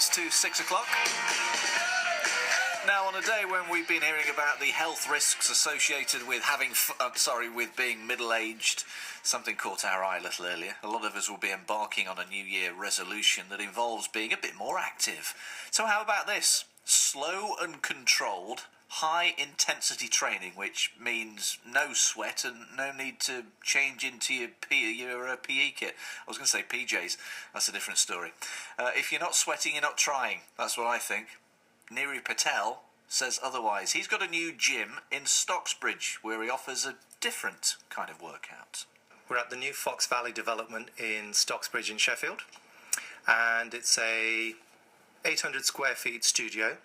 minutes to 6 o'clock. Now, on a day when we've been hearing about the health risks associated with with being middle-aged, something caught our eye a little earlier. A lot of us will be embarking on a New Year resolution that involves being a bit more active. So how about this? Slow and controlled, high-intensity training, which means no sweat and no need to change into your PE kit. I was going to say PJs. That's a different story. If you're not sweating, you're not trying. That's what I think. Niri Patel says otherwise. He's got a new gym in Stocksbridge where he offers a different kind of workout. We're at the new Fox Valley development in Stocksbridge in Sheffield, and it's a 800 square feet studio,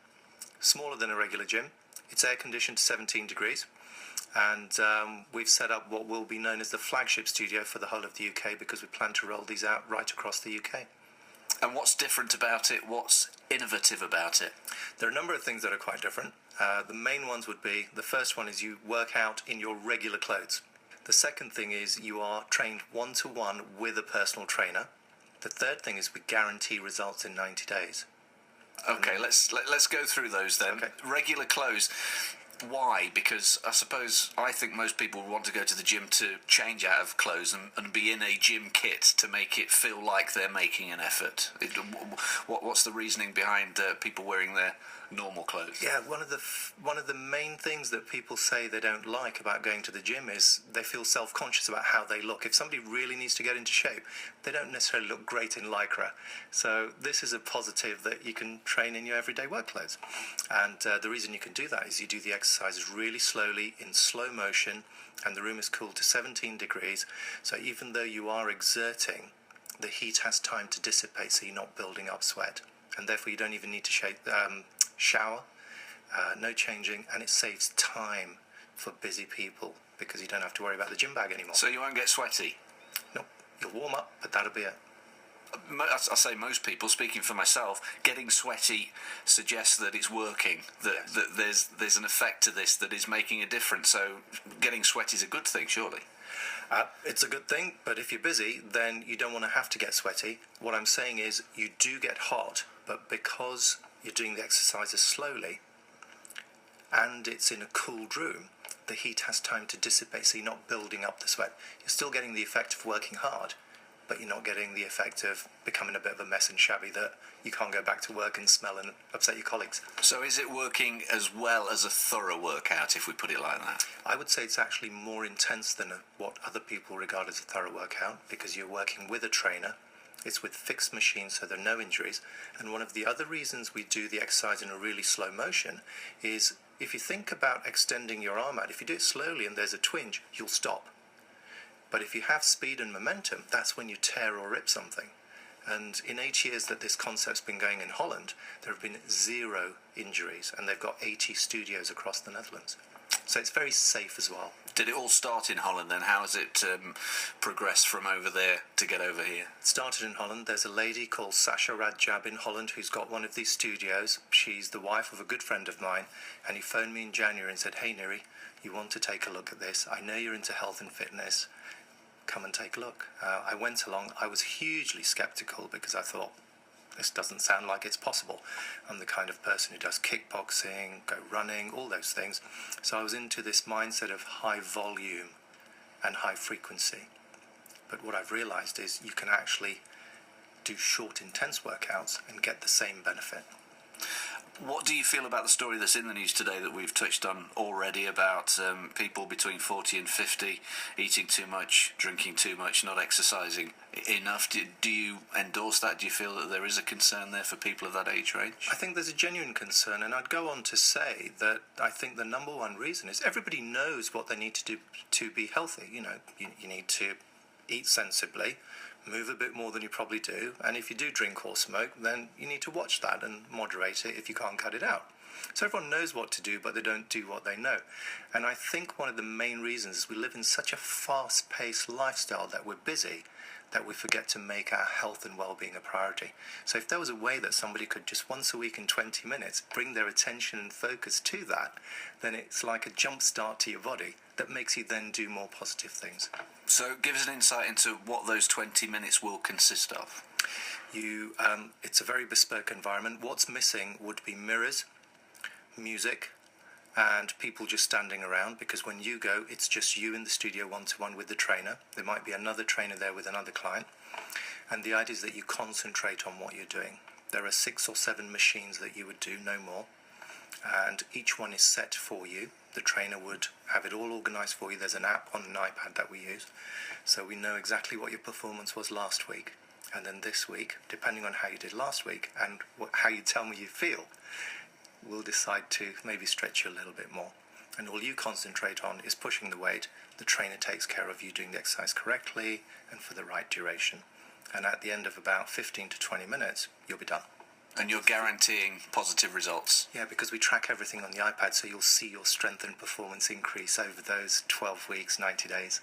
smaller than a regular gym. It's air conditioned to 17 degrees, and we've set up what will be known as the flagship studio for the whole of the UK, because we plan to roll these out right across the UK. And what's different about it? What's innovative about it? There are a number of things that are quite different. The main ones would be, the first one is you work out in your regular clothes. The second thing is you are trained one-to-one with a personal trainer. The third thing is we guarantee results in 90 days. Okay, let's go through those then. Okay. Regular clothes. Why? Because I think most people want to go to the gym to change out of clothes and be in a gym kit to make it feel like they're making an effort. What's the reasoning behind people wearing their normal clothes? Yeah, one of the main things that people say they don't like about going to the gym is they feel self-conscious about how they look. If somebody really needs to get into shape, they don't necessarily look great in Lycra. So this is a positive that you can train in your everyday work clothes. And the reason you can do that is you do the exercises really slowly in slow motion, and the room is cooled to 17 degrees. So even though you are exerting, the heat has time to dissipate, so you're not building up sweat. And therefore you don't even need to shower, no changing, and it saves time for busy people because you don't have to worry about the gym bag anymore. So you won't get sweaty? No, you'll warm up, but that'll be it. I say most people, speaking for myself, getting sweaty suggests that it's working, that there's an effect to this that is making a difference. So getting sweaty is a good thing, surely? It's a good thing, but if you're busy, then you don't want to have to get sweaty. What I'm saying is you do get hot, but because you're doing the exercises slowly and it's in a cooled room, the heat has time to dissipate, so you're not building up the sweat. You're still getting the effect of working hard, but you're not getting the effect of becoming a bit of a mess and shabby that you can't go back to work and smell and upset your colleagues. So is it working as well as a thorough workout, if we put it like that? I would say it's actually more intense than what other people regard as a thorough workout, because you're working with a trainer. It's with fixed machines, so there are no injuries. And one of the other reasons we do the exercise in a really slow motion is if you think about extending your arm out, if you do it slowly and there's a twinge, you'll stop. But if you have speed and momentum, that's when you tear or rip something. And in 8 years that this concept's been going in Holland, there have been 0 injuries, and they've got 80 studios across the Netherlands. So it's very safe as well. Did it all start in Holland then? How has it progressed from over there to get over here? It started in Holland. There's a lady called Sasha Radjab in Holland who's got one of these studios. She's the wife of a good friend of mine, and he phoned me in January and said, "Hey Niri, you want to take a look at this? I know you're into health and fitness. Come and take a look." I went along. I was hugely skeptical because I thought, this doesn't sound like it's possible. I'm the kind of person who does kickboxing, go running, all those things. So I was into this mindset of high volume and high frequency. But what I've realized is you can actually do short, intense workouts and get the same benefit. What do you feel about the story that's in the news today that we've touched on already about people between 40 and 50 eating too much, drinking too much, not exercising enough? Do you endorse that? Do you feel that there is a concern there for people of that age range? I think there's a genuine concern, and I'd go on to say that I think the number one reason is everybody knows what they need to do to be healthy. You know, you need to eat sensibly, move a bit more than you probably do, and if you do drink or smoke, then you need to watch that and moderate it if you can't cut it out. So everyone knows what to do, but they don't do what they know. And I think one of the main reasons is we live in such a fast-paced lifestyle that we're busy, that we forget to make our health and well-being a priority. So if there was a way that somebody could just once a week in 20 minutes bring their attention and focus to that, then it's like a jump start to your body that makes you then do more positive things. So give us an insight into what those 20 minutes will consist of. It's a very bespoke environment. What's missing would be mirrors, music, and people just standing around, because when you go, it's just you in the studio one-to-one with the trainer. There might be another trainer there with another client, and the idea is that you concentrate on what you're doing. There are 6 or 7 machines that you would do, no more, and each one is set for you. The trainer would have it all organised for you. There's an app on an iPad that we use, so we know exactly what your performance was last week, and then this week, depending on how you did last week and how you tell me you feel, we'll decide to maybe stretch you a little bit more. And all you concentrate on is pushing the weight. The trainer takes care of you doing the exercise correctly and for the right duration. And at the end of about 15 to 20 minutes, you'll be done. And you're guaranteeing positive results? Yeah, because we track everything on the iPad, so you'll see your strength and performance increase over those 12 weeks, 90 days.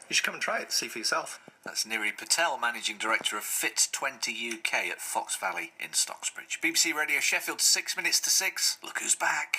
You should come and try it, see for yourself. That's Niri Patel, Managing Director of Fit 20 UK at Fox Valley in Stocksbridge. BBC Radio Sheffield, 6 minutes to 6. Look who's back.